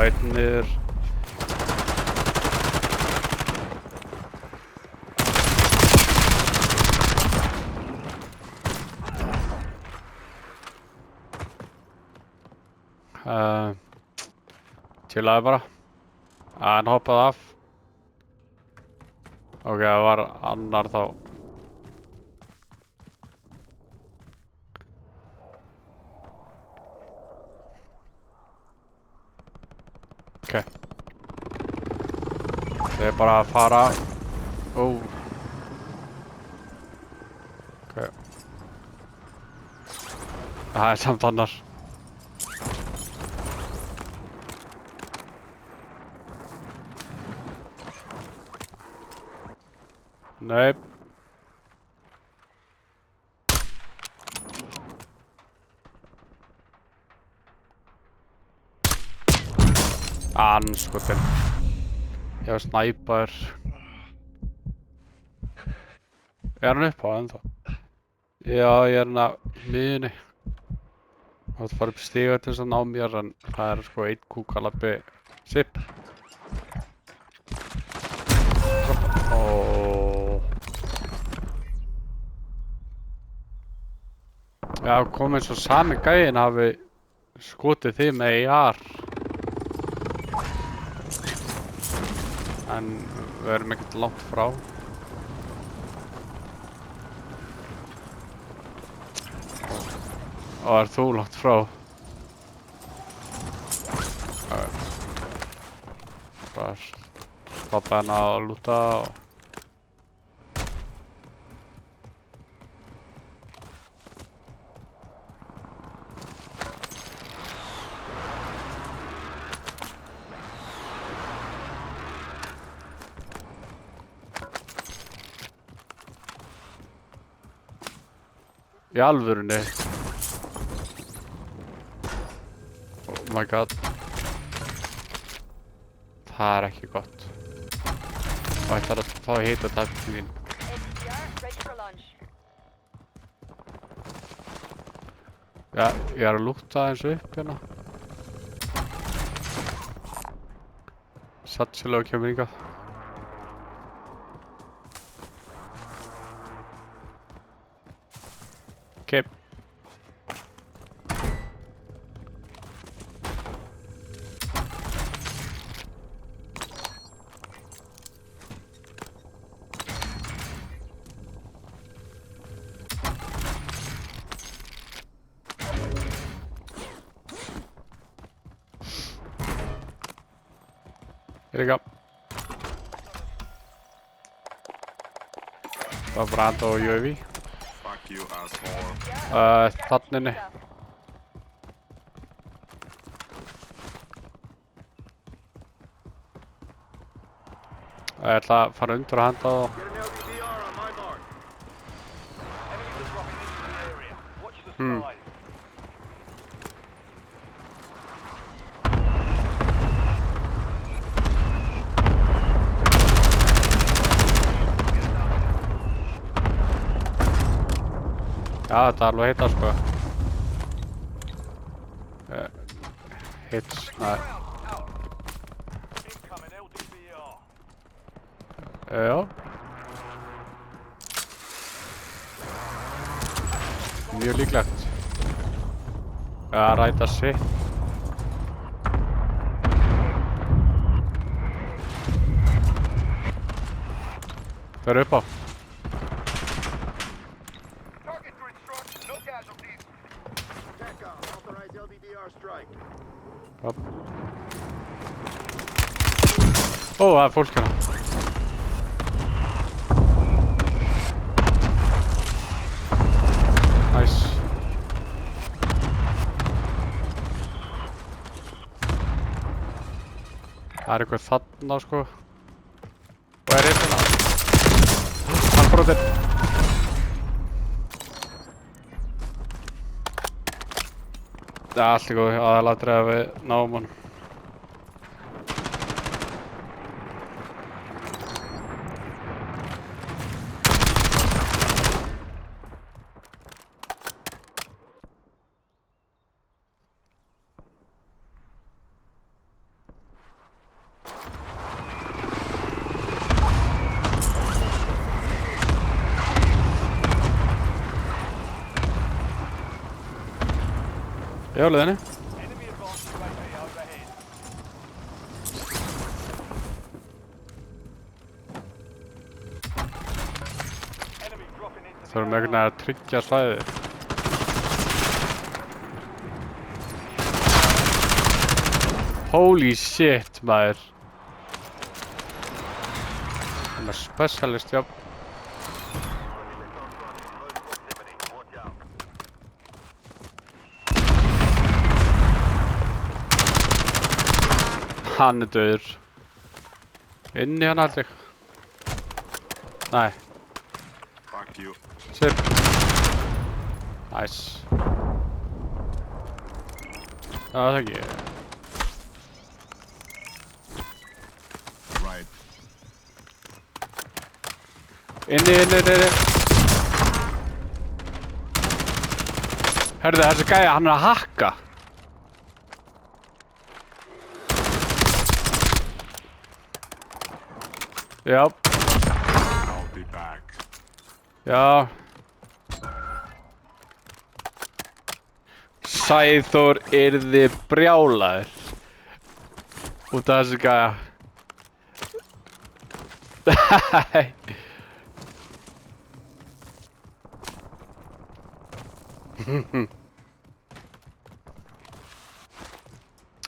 einn niður. Chillaði bara. Hann hoppaði af. Ok, það var annar þá. Ok. Þið er bara að fara. Ó. Ok. Það er samt annar. Nei. Anskotin. Ég var snæpaður. Er hann upp á ennþá? Já, ég er hérna miðunni. Það fara upp stiga til þess að ná mér en það er sko einn kúkalabbi sipp. Já, kom eins og sami gæinn hafi skotið þig með AR. En við erum ekkert langt frá. Og er þú langt frá? Bara stoppa hérna og lúta og... Í alvörunni. Oh my god. Það er ekki gott. Og ætlar að fá að hita þetta til þín. Já, ég er að lúta eins upp hérna. Satsilega kemur hingað. Ok. Here we go. Það brand og UAV. Fuck you, asshole. Þannig. Ég ætla að fara undir að henda og... Já, þetta er alveg heita sko. Hits, nei. Já. Mjög líklegt. Já, ræta sitt. Það er upp á. Ó, það er fólk hérna. Nice. Það er eitthvað þarna sko. Og er einn hérna. Hann brotir. Það er allt í góðu, aðalatriði að við náum hann. Ég á leiðinni. Enemy advanced UAV overhead. Enemy dropping into the Þurfum einhvern veginn að tryggja svæðið. Holy shit, maður. I'm a specialist, jobb. Hann döður. Inni hann aldrei. Nei, Fuck you. sip. Nice. Já, það ekki. Right. Inni. Herðu, þessi gæja, hann að hakka. Já, I'll be back. já. Sæþór yrði brjálaður. Út af þessi gæja. Nei.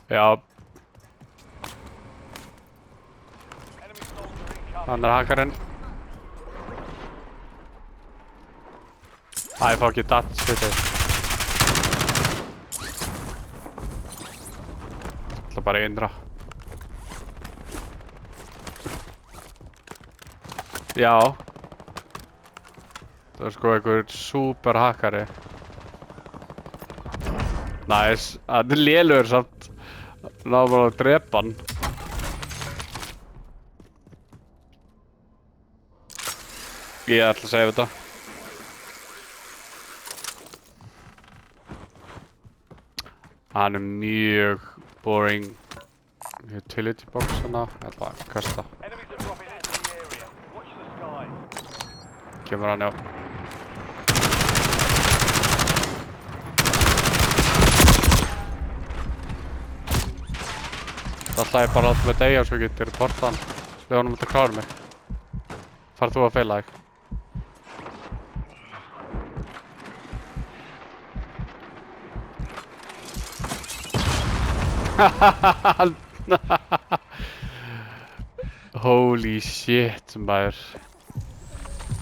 Já, enemy soldier incoming. hann hakkarinn. Æ, fá ekki datt, svitið. ætla bara að innra. Já. Það er sko einhver super hakkari. Nice. Það er lélugur samt. Náðu bara að drepa hann. Ég ætla að segja þetta. Hann er mjög boring. Utility box hana. Ég ætla að kasta. Enemies are dropping into the area. Watch the sky. Kemur hann, já. Það ætla ég bara að láta mig deyja svo ég geti reporta hann. Lefa honum að klára mig. Far þú að feila þig. Holy shit, maður.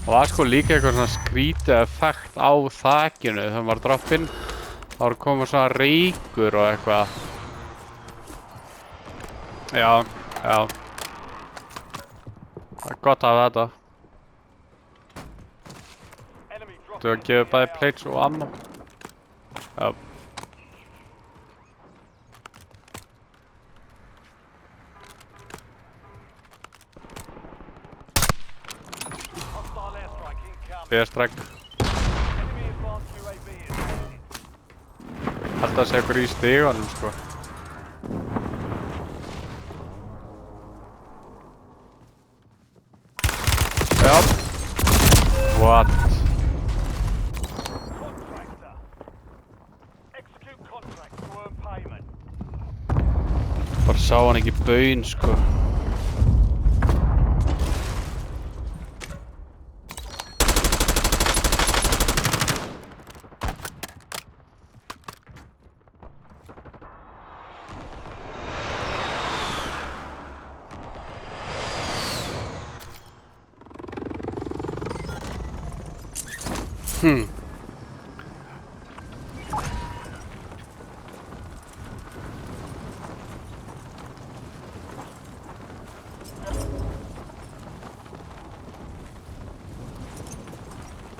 Það var sko líka eitthvað svona skrítið effekt á þakinu þegar maður var droppinn. Það var komið svona reykur og eitthvað. Já, já. Það er gott að hafa þetta. Enemy Þú dropping að gefa bæði plates og ammo. Já. hostile airstrike incoming. B-stræk. Enemy advanced UAV is headed. Alltaf sé ykkur í stiganum, sko. Já. What? Contractor. Execute contract to earn payment. Bara sá hann ekki baun, sko.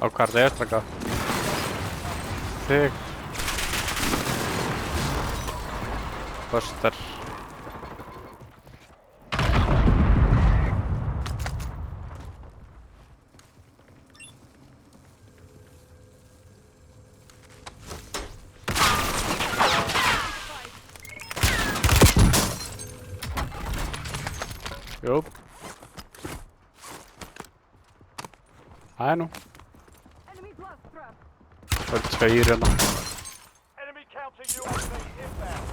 Á hvað er það eftirlega? Þig. Buster. Jú. Æ, nú. Enemy blast trap. Það er tveir hérna. Enemy counter UAV inbound.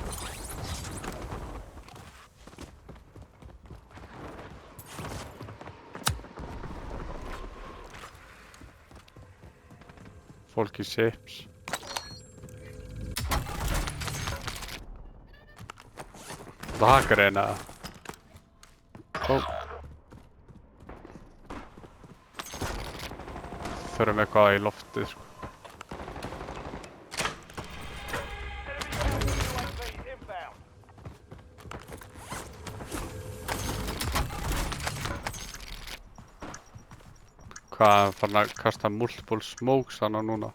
Fólk í ships. Það hakar eina. Ó. Þurfum eitthvað í loftið, sko. Enemy UAV inbound. Hvað, hann farin að kasta multiple smokes hana núna?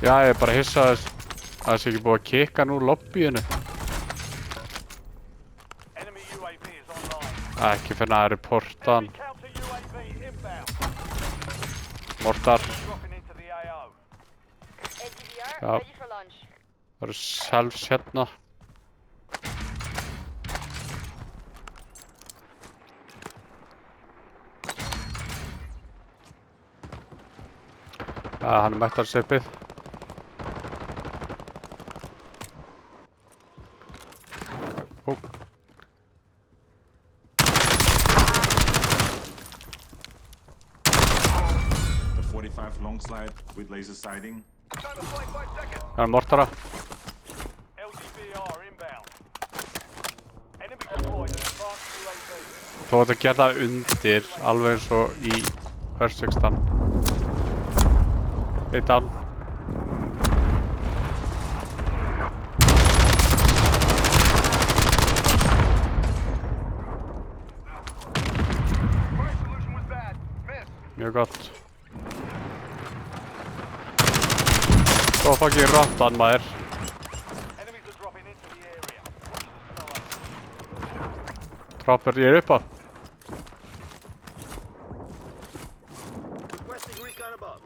Já, ég er bara hissa að það sé ekki búið að kikka nú lobbyinu. Enemy UAV is online. Ekki fyrir að reporta hann. Enemy counter UAV inbound. Mortar. Dropping into the AO. ATVR, Ja. ready for launch. Það eru selfs hérna. Já, hann er mættar sippið. Ó. The 45 long slide with laser sighting. Time to fly 5 seconds. Það er mortara. LGBR inbound. Enemy deployed an advanced UAV. Þú átt að gera það undir, alveg eins og í Persextan. Eitt down. Fire solution was bad. Miss. Mjög gott. Svo fucking rottan maður. Enemies are dropping into the area. Watch the sky. Dropper, ég er upp á. Requesting recon above.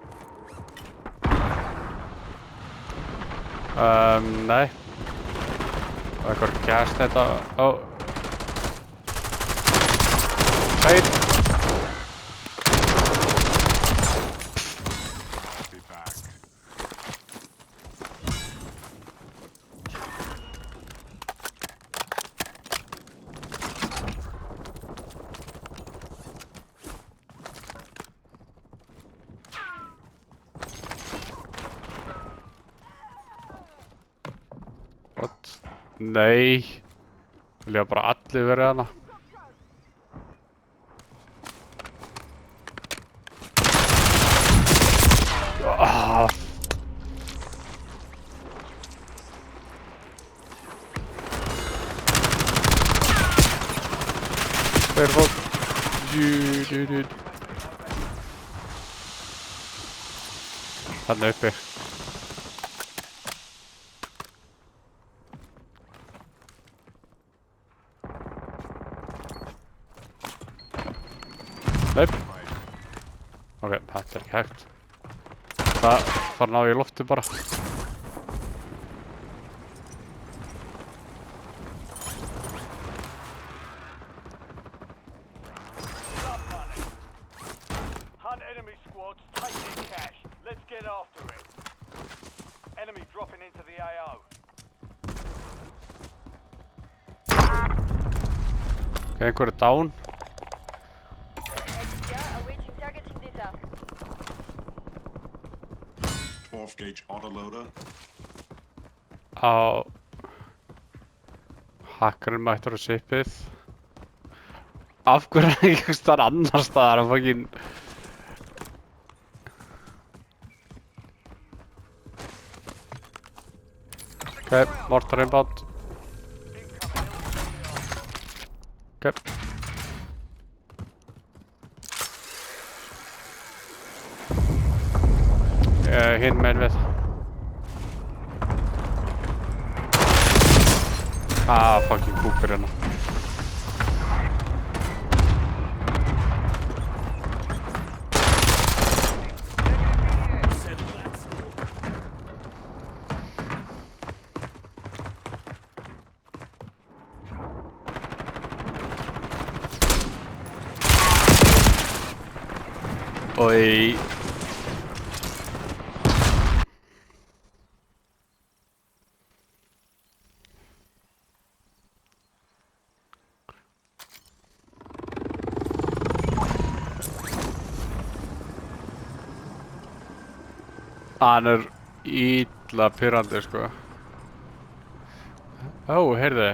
Nei. Það er eitthvað gæst þetta. Ó. Tveir. I'll be back. What? Nei. Vilja bara allir verið hana. Ah. Tveir fólk. Jú. Þarna uppi. Nei. Ok, þetta er ekki hægt. Það fara að ná í lofti bara. Hunt enemy squads, taking cash. Let's get after it. Enemy dropping into the AO. Ok, einhver er down. ATVR, awaiting targeting data. 12 gauge autoloader. Á hakkarinn mættur á sipið. Af hverju er einhvers staðar annar staðar að fucking ok, mortar inbound. Ok. Hinn megin við. Fucking kúkur hérna. Oj. Hann illa pirrandi sko. Ó, heyrðu.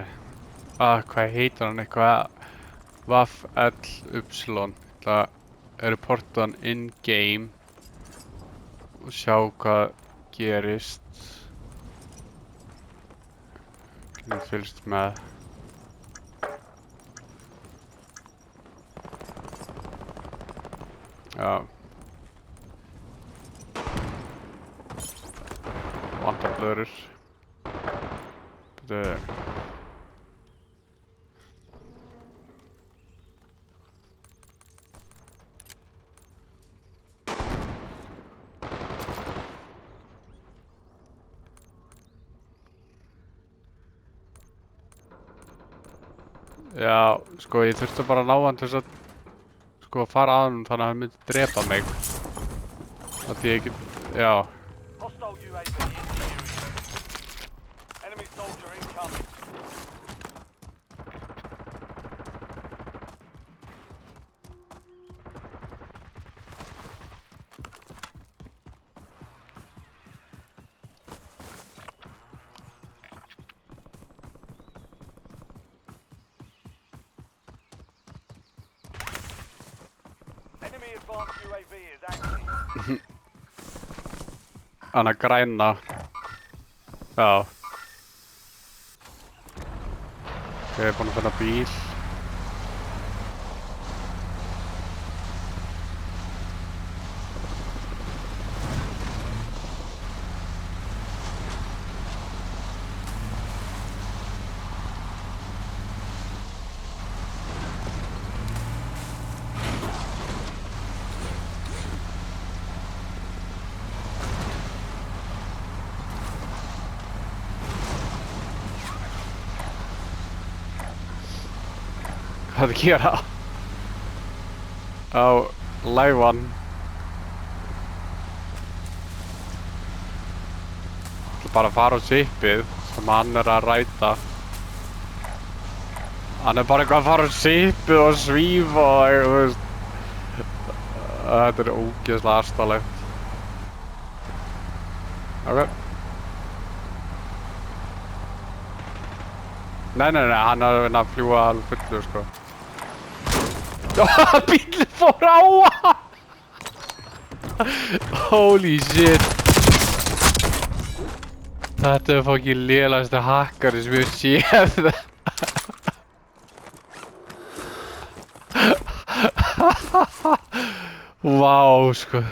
Hvað heitir hann eitthvað? Vaff-L-Y. Það reporta hann in-game og sjá hvað gerist. Hvernig fylgst með. Já. Vantar blöðrur. Þetta er... Já, sko, ég þurfti bara að ná hann til þess að sko fara að hann þannig að hann myndi drepa mig. Af því ég get... Já. Hostile UAV in the area. Enemy soldier incoming. Enemy advanced UAV is active. Hann að græna. Já. Ég er búinn að finna bíl. Hvað er að gera? Á live-an. Ég ætla bara að fara á sipið sem hann er að ræta. Hann er bara eitthvað að fara á sipið og svífa og þú veist. Þetta er ógeðslega arstalegt. Ok. Nei, hann er að vinna að fljúa alveg fullu, sko. Bílinn fór á hann! Holy shit. Þetta er fucking lélegasti hakkari sem ég hef séð. Vá, sko.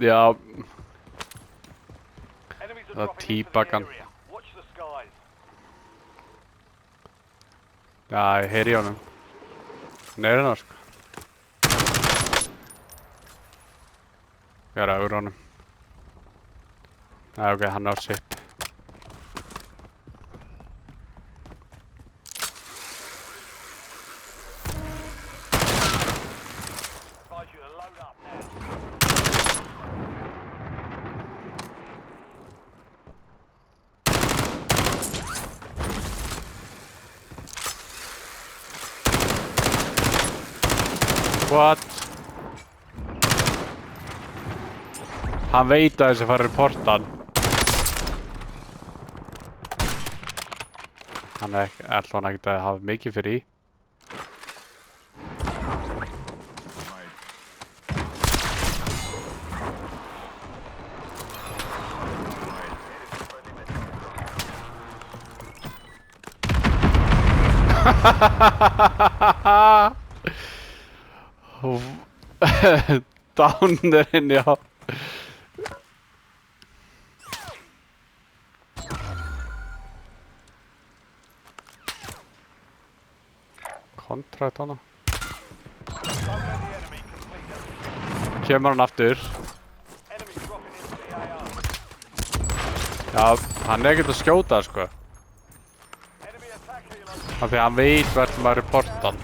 Já. Það típakan. Já, ég heyri í honum. Hann er hérna, sko. Ég er að úr honum. Já, ok, hann á sitt. What? Hann veit að þessi fara reportan. Hann er alltaf ekkert að hafa mikið fyrir í. Downerinn, já. Kontrakt hana. Kemur hann aftur. Já, hann er ekkert að skjóta, sko. Af því að hann veit hvert maður reporta hann.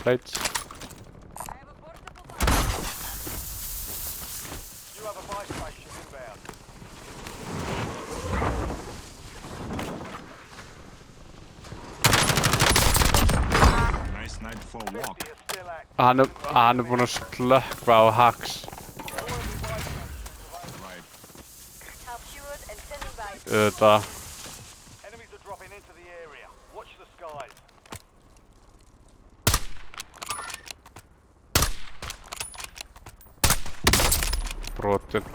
Plates. You have a buy station inbound. Nice night for a walk. 50 is still active. Hann er búinn að slökkva á hacks. Right. Half fueled and standing by. Auðvitað. Enemies are dropping into the area. Watch the skies. Brotin.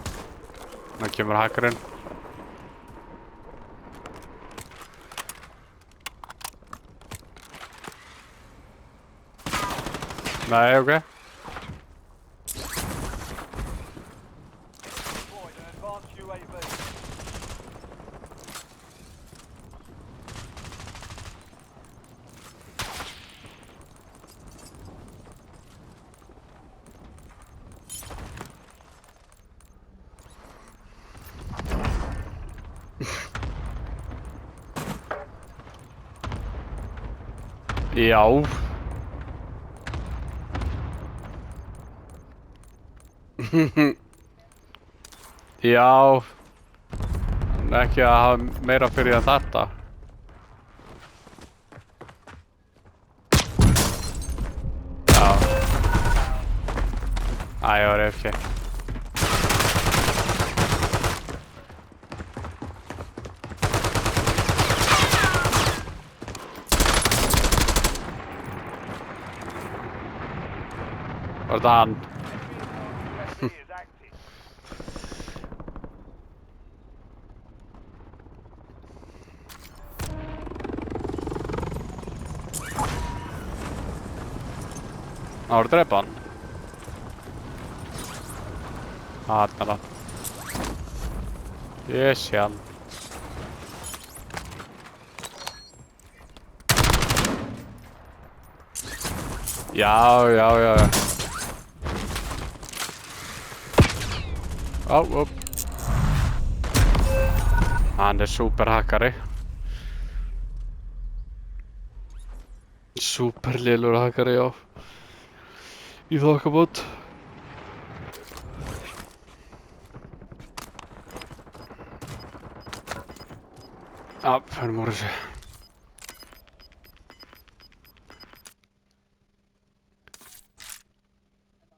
Nú kemur hackerinn. Nei, ok. Deployed an advanced UAV. Já. Já. Ekki að hafa meira fyrir en þetta. Já. Æ, ég var ekki. Var þetta hann? UAV is active. Það var að drepa hann. Þarna er hann. Ég sé hann. Já. Ó. Hann er superhakkari. Superlélur hakkari, já. Í þokkabót. Já, förum úr þessu.